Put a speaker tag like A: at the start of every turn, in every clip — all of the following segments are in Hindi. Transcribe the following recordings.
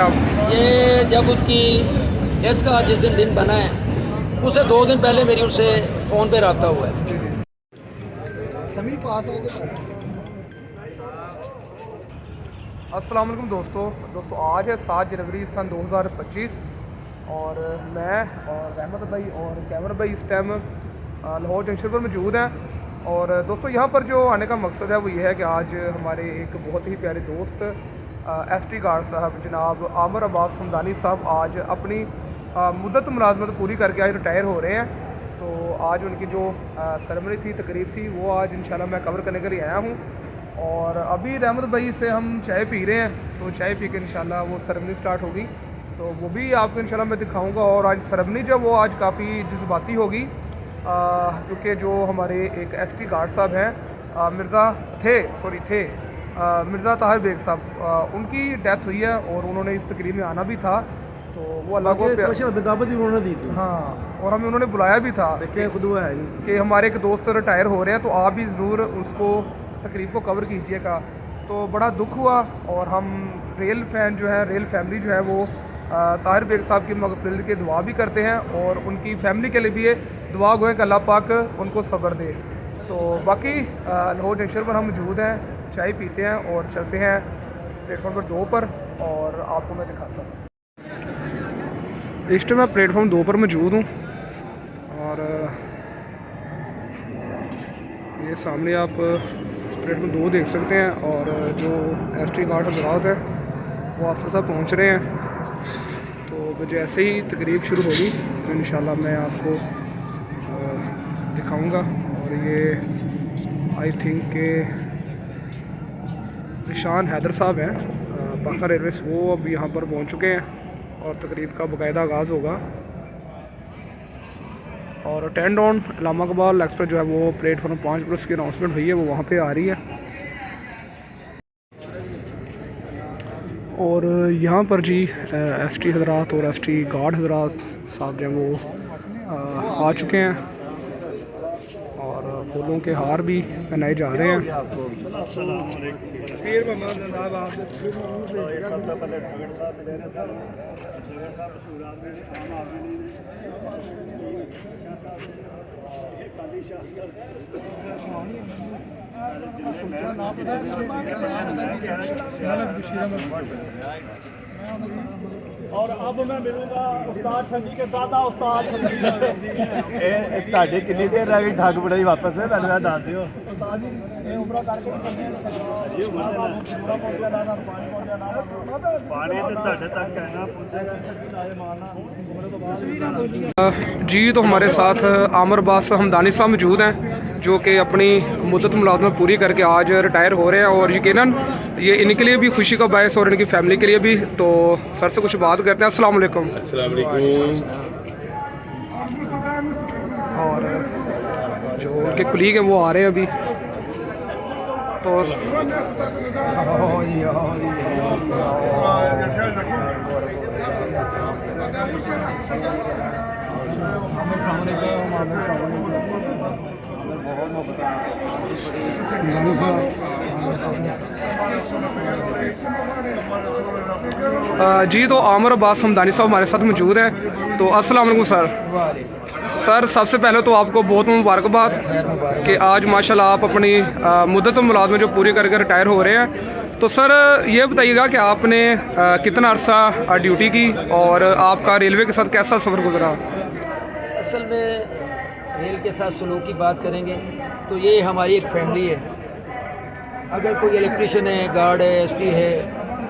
A: आप?
B: ये जब उसकी डेथ का जिस दिन बना है उससे 2 दिन पहले मेरी उससे फ़ोन पे रब्ता हुआ है।
A: अस्सलाम वालेकुम दोस्तों आज है 7 जनवरी सन 2025 और मैं और रहमत भाई और कैमर भाई इस टाइम लाहौर जंक्शन पर मौजूद हैं। और दोस्तों यहाँ पर जो आने का मकसद है वो ये है कि आज हमारे एक बहुत ही प्यारे दोस्त ST गार्ड साहब जनाब आमिर अब्बास हमदानी साहब आज अपनी मुद्दत मुलाजमत पूरी करके आज रिटायर हो रहे हैं। तो आज उनकी जो सेरेमनी थी, तकरीब थी, वो आज इंशाल्लाह मैं कवर करने के लिए आया हूँ। और अभी रहमत भाई से हम चाय पी रहे हैं, तो चाय पी के इंशाल्लाह वो सेरेमनी स्टार्ट होगी, तो वो भी आपको इंशाल्लाह मैं दिखाऊंगा। और आज सेरेमनी जो वो आज काफ़ी जज्बाती होगी क्योंकि जो हमारे एक ST गार्ड साहब हैं मिर्ज़ा ताहिर बेग साहब, उनकी डेथ हुई है और उन्होंने इस तकरीब में आना भी था, तो वो अल्लाह को
C: दावत भी उन्होंने दी थी।
A: हाँ, और हमें उन्होंने बुलाया भी था
C: खुद हुआ है
A: कि हमारे एक दोस्त रिटायर हो रहे हैं, तो आप भी ज़रूर उसको तकरीब को कवर कीजिएगा। तो बड़ा दुख हुआ और हम रेल फैमिली जो है वो ताहिर बेग साहब की मग़फ़िरत की दुआ भी करते हैं और उनकी फ़ैमिली के लिए भी ये दुआ गो है कि अल्लाह पाक उनको सब्र दे। तो बाकी लाहौर जंक्शन पर हम मौजूद हैं, चाय पीते हैं और चलते हैं प्लेटफॉर्म पर 2 पर और आपको मैं दिखाता हूँ। इस टाइम मैं प्लेटफॉर्म 2 पर मौजूद हूँ और ये सामने आप प्लेटफॉर्म 2 देख सकते हैं और जो ST गार्ड हज़रात है वो आस्ते आस्ते पहुँच रहे हैं। तो जैसे ही तकरीब शुरू होगी तो इंशाल्लाह मैं आपको दिखाऊंगा। और ये आई थिंक के निशान हैदर साहब हैं पाकिस्तान एयरवेज़, वो अब यहाँ पर पहुँच चुके हैं और तकरीब का बाकायदा आगाज़ होगा। और 10 ऑन इलामा कबाल एक्सप्रेस जो है वो प्लेटफॉर्म 5 पर उसकी अनाउंसमेंट हुई है, वो वहाँ पे आ रही है। और यहाँ पर जी ST हज़रात और ST गार्ड हज़रात साहब जो हैं वो आ चुके हैं और फूलों के हार भी पहनाए जा रहे हैं।
C: और अब मैं मिलूंगा उस्ताद ठंडी के दादा उस्ताद ਤੁਹਾਡੇ ਕਿੰਨੀ ਦੇਰ ਰਹਿ ਗਈ ਠੱਗ ਬੜਾਈ ਵਾਪਸ ਹੈ ਮੈਨੂੰ ਦੱਸ ਦਿਓ ਉਸਤਾਦ ਜੀ ਇਹ ਉਮਰਾ ਕਰਕੇ ਚਲੀ ਉਮਰ ਦੇ ਨਾਲ ਪੂਰਾ ਪਹੁੰਚਿਆ ਨਾ ਪਾਣੀ ਤੇ ਤੁਹਾਡੇ तक कहना पहुंचेगा
A: जी। तो हमारे साथ आमिर अब्बास हमदानी साहब मौजूद हैं जो कि अपनी मुद्दत मुलाजमत पूरी करके आज रिटायर हो रहे हैं और यकीनन ये इनके लिए भी खुशी का बायस और इनकी फैमिली के लिए भी। तो सर से कुछ बात करते हैं। अस्सलाम वालेकुम। और जो उनके कुलीग हैं वो आ रहे हैं अभी। तो जी, तो आमिर अब्बास हमदानी साहब हमारे साथ मौजूद हैं। तो अस्सलाम वालेकुम सर। सर सबसे पहले तो आपको बहुत मुबारकबाद कि आज माशाल्लाह आप अपनी मुद्दत मुलाजमत जो पूरी करके रिटायर हो रहे हैं। तो सर ये बताइएगा कि आपने कितना अरसा ड्यूटी की और आपका रेलवे के साथ कैसा सफ़र गुजरा?
B: असल में रेल के साथ सलूक की बात करेंगे तो ये हमारी एक फैमिली है। अगर कोई इलेक्ट्रिशियन है, गार्ड है, ST है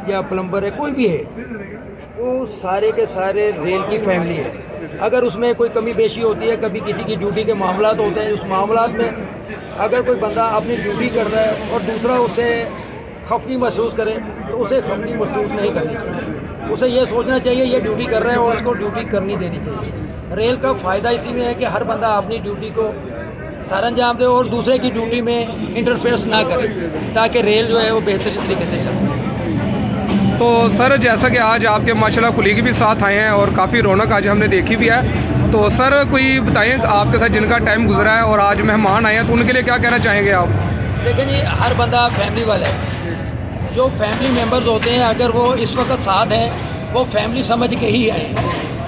B: या प्लम्बर है, कोई भी है, वो सारे के सारे रेल की फैमिली है। अगर उसमें कोई कमी पेशी होती है, कभी किसी की ड्यूटी के मामलात होते हैं, उस मामलात में अगर कोई बंदा अपनी ड्यूटी कर रहा है और दूसरा उसे खफगी महसूस करे तो उसे खफगी महसूस नहीं करनी चाहिए। उसे ये सोचना चाहिए ये ड्यूटी कर रहा है और उसको ड्यूटी करनी देनी चाहिए। रेल का फ़ायदा इसी में है कि हर बंदा अपनी ड्यूटी को सर अंजाम दे और दूसरे की ड्यूटी में इंटरफेरेंस ना करे ताकि रेल जो है वो बेहतरीन तरीके से चल सके।
A: तो सर जैसा कि आज आपके माशाल्लाह कुलीग भी साथ आए हैं और काफ़ी रौनक आज हमने देखी भी है, तो सर कोई बताएं आपके साथ जिनका टाइम गुजरा है और आज मेहमान आए हैं तो उनके लिए क्या कहना चाहेंगे आप?
B: देखिए जी, हर बंदा फैमिली वाला है। जो फैमिली मेम्बर्स होते हैं अगर वो इस वक्त साथ हैं वो फैमिली समझ के ही आए।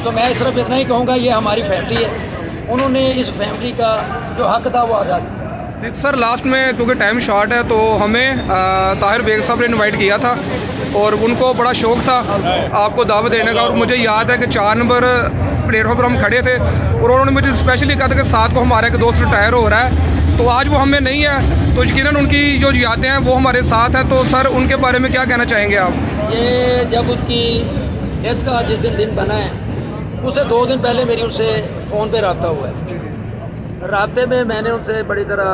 B: तो मैं सिर्फ इतना ही कहूँगा, ये हमारी फैमिली है, उन्होंने इस फैमिली का जो हक था वो अदा किया।
A: सर लास्ट में क्योंकि टाइम शॉर्ट है तो हमें ताहिर बेग साहब ने इनवाइट किया था और उनको बड़ा शौक़ था आपको दावत देने का, और मुझे याद है कि 4 नंबर प्लेटफॉर्म पर हम खड़े थे और उन्होंने मुझे स्पेशली कहा था कि साथ को हमारा एक दोस्त रिटायर हो रहा है, तो आज वो हमें नहीं है, तो यकीनन उनकी जो यादें हैं वो हमारे साथ हैं। तो सर उनके बारे में क्या कहना चाहेंगे आप?
B: ये जब उसकी डेथ का जिस दिन बना है उससे 2 दिन पहले मेरी उनसे फ़ोन पे रब्ता हुआ है। रास्ते में मैंने उनसे बड़ी तरह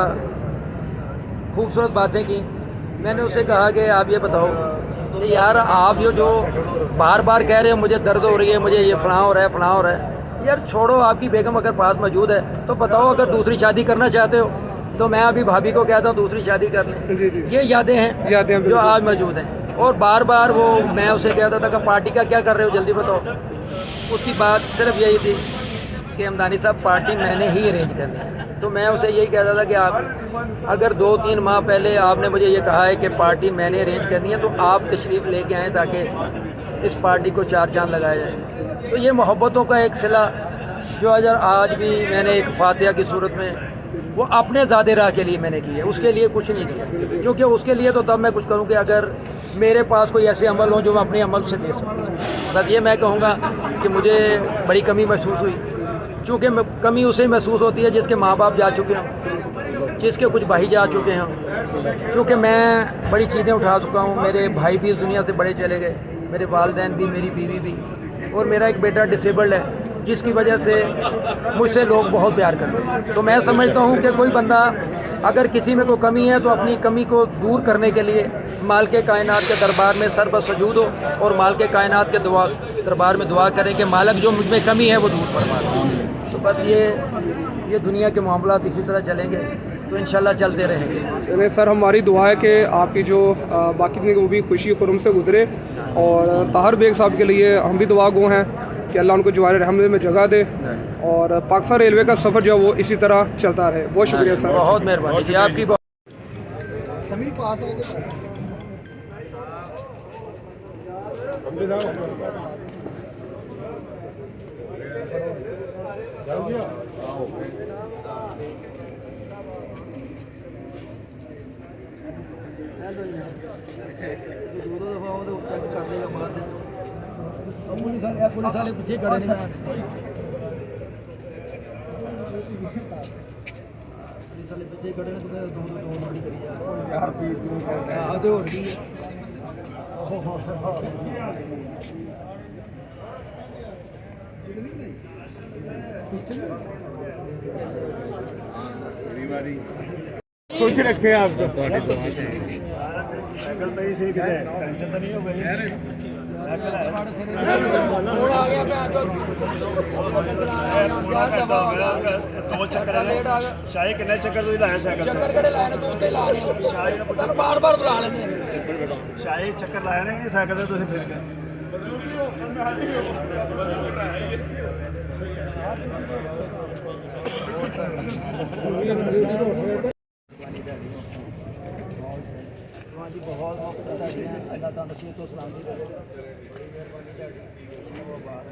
B: खूबसूरत बातें की। मैंने उससे कहा कि आप ये बताओ कि यार आप जो बार बार कह रहे हो मुझे दर्द हो रही है, मुझे ये फलां हो रहा है, फलां हो रहा है, यार छोड़ो, आपकी बेगम अगर पास मौजूद है तो बताओ, अगर दूसरी शादी करना चाहते हो तो मैं अभी भाभी को कहता हूँ दूसरी शादी कर लें। ये यादें हैं जो आज मौजूद हैं। और बार बार वो मैं उसे कहता था कि पार्टी का क्या कर रहे हो, जल्दी बताओ। उसकी बात सिर्फ यही थी कि हमदानी साहब पार्टी मैंने ही अरेंज करनी है। तो मैं उसे यही कहता था कि आप अगर 2-3 माह पहले आपने मुझे ये कहा है कि पार्टी मैंने अरेंज करनी है तो आप तशरीफ़ लेके आएँ ताकि इस पार्टी को 4 चांद लगाया जाए। तो ये मोहब्बतों का एक सिला जो आज भी मैंने एक फातिहा की सूरत में वो अपने ज़ादे राह के लिए मैंने की है, उसके लिए कुछ नहीं किया, क्योंकि उसके लिए तो तब मैं कुछ करूँ कि अगर मेरे पास कोई ऐसे अमल हो जो मैं अपने अमल से दे सकूँ। बस ये मैं कहूँगा कि मुझे बड़ी कमी महसूस हुई, क्योंकि कमी उसे महसूस होती है जिसके माँ बाप जा चुके हों, जिसके कुछ भाई जा चुके हों। क्योंकि मैं बड़ी चीज़ें उठा चुका हूँ, मेरे भाई भी इस दुनिया से बड़े चले गए, मेरे वालिदैन भी, मेरी बीवी भी, और मेरा एक बेटा डिसेबल्ड है जिसकी वजह से मुझसे लोग बहुत प्यार करते हैं। तो मैं समझता हूँ कि कोई बंदा अगर किसी में कोई कमी है तो अपनी कमी को दूर करने के लिए मालिक कायनात के दरबार में सरबसजूद हो और मालिक कायनात के दरबार में दुआ करें कि मालिक जो मुझ में कमी है वो दूर फरमा दे। तो बस ये दुनिया के मामलात इसी तरह चलेंगे तो इंशाल्लाह चलते रहेंगे।
A: चलिए सर, हमारी दुआ है कि आपकी जो बाकी ज़िंदगी वो भी खुशी खुरम से गुजरे, और ताहिर बेग साहब के लिए हम भी दुआ गो हैं कि अल्लाह उनको जवार रहमत में जगह दे और पाकिस्तान रेलवे का सफ़र जो है वो इसी तरह चलता रहे। बहुत शुक्रिया सर,
B: बहुत मेहरबानी जी आपकी। पुलिस वाले पीछे खड़े नहीं, पुलिस वाले पीछे खड़े ने, तो दो नोटी करी जा यार आगे हो रही है।
C: कुछ रखे आपको साइकिल पे ही सीख दे, टेंशन तो नहीं हो गई। शाही कितने चक्कर तो लाया साइकिल शाही चक्कर लाया नहीं साइकिल तो फिर गए।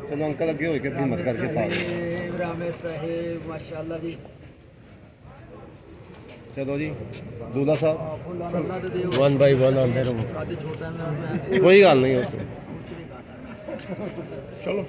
D: चलो अंकल अगे हो के हिम्मत करके पा
B: साहेब माशाल्लाह जी।
D: चलो जी दूल्हा साहब
B: 1 by 1 आंदे रहो,
D: कोई गल नहीं होती।
C: चलो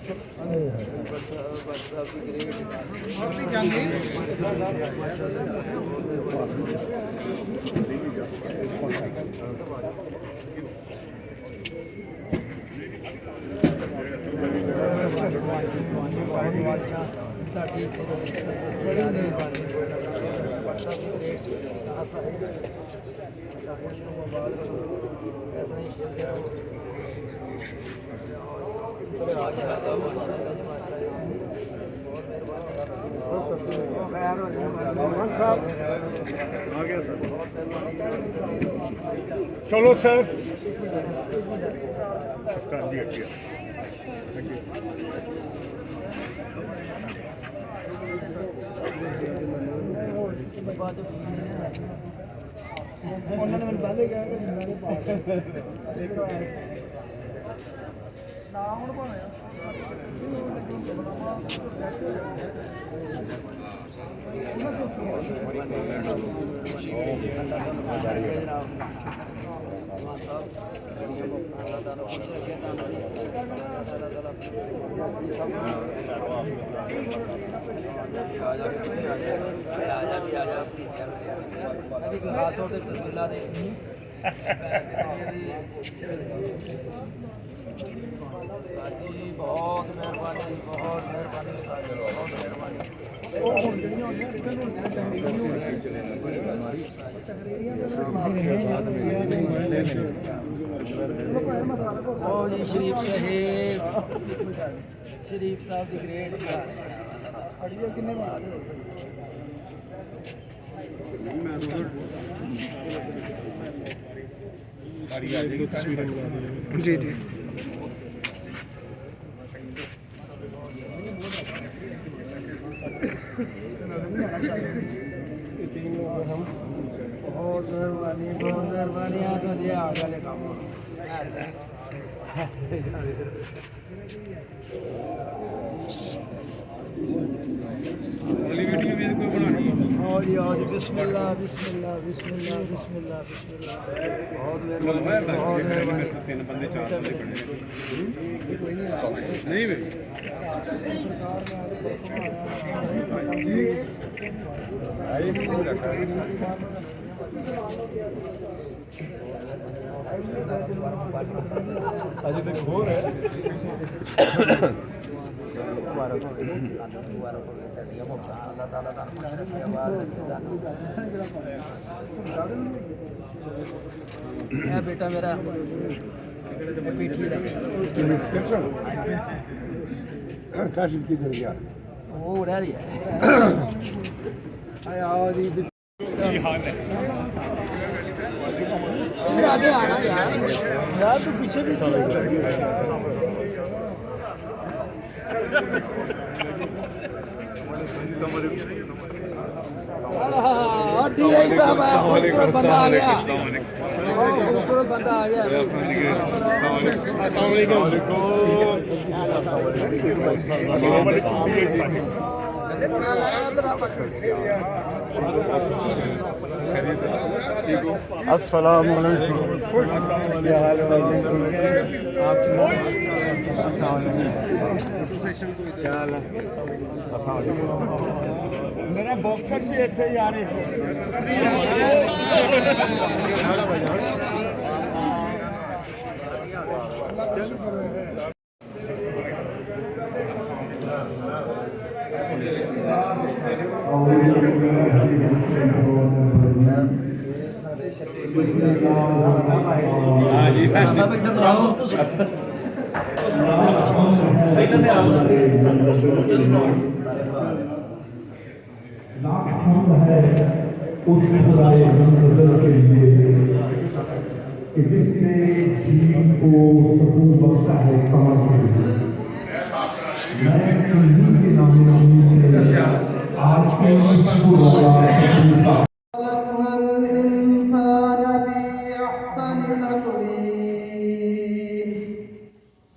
C: चलो सर कर दिया। उन्होंने मैंने पहले कहा कि
B: बहुत मेहरबानी, बहुत मेहरबानी, बहुत मेहरबानी। ओ जी शरीफ साहब दी ग्रेट किन्ने
A: जी जी
B: बहुत मेहरबानी। तो जी आ गया काम और जी आज बिस्मिल्लाह बिस्मिल्लाह बिस्मिल्लाह बिस्मिल्लाह बिस्मिल्लाह। बहुत मेहरबानी, बहुत मेहरबानी।
C: तीन बंदे चार बंदे नहीं भाई अजय तक हो रहा है
B: बेटा मेरा पीठी
D: काशिफ किधर गया
B: वो रह रही है।
C: ਕੀ ਹਾਲ ਹੈ
B: इधर आगे आना यार तू पीछे भी बंदा आ गया, खूबसूरत बंदा आ गया।
C: अस्सलाम वालेकुम। क्या हाल है? क्या हाल है? मेरा बॉक्सर भी इतने ही आ रहे
E: उस खुदाए मंज़र के लिए कि जिसने जीव को सुकून बख्शा है कमर के लिए। मैं उन्हीं के नाम से आज के इस पूरा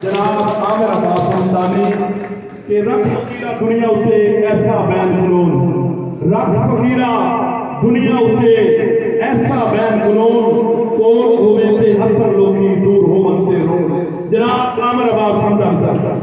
E: जनाब आमिर अब्बास हमदानी के रख फकीरा दुनिया उते ऐसा बैन कलोन रख फकीरा दुनिया उते ऐसा बैन कलोन कोल होवे ते हसन लोगी दूर हो मनते रो जनाब आमिर अब्बास हमदानी साहब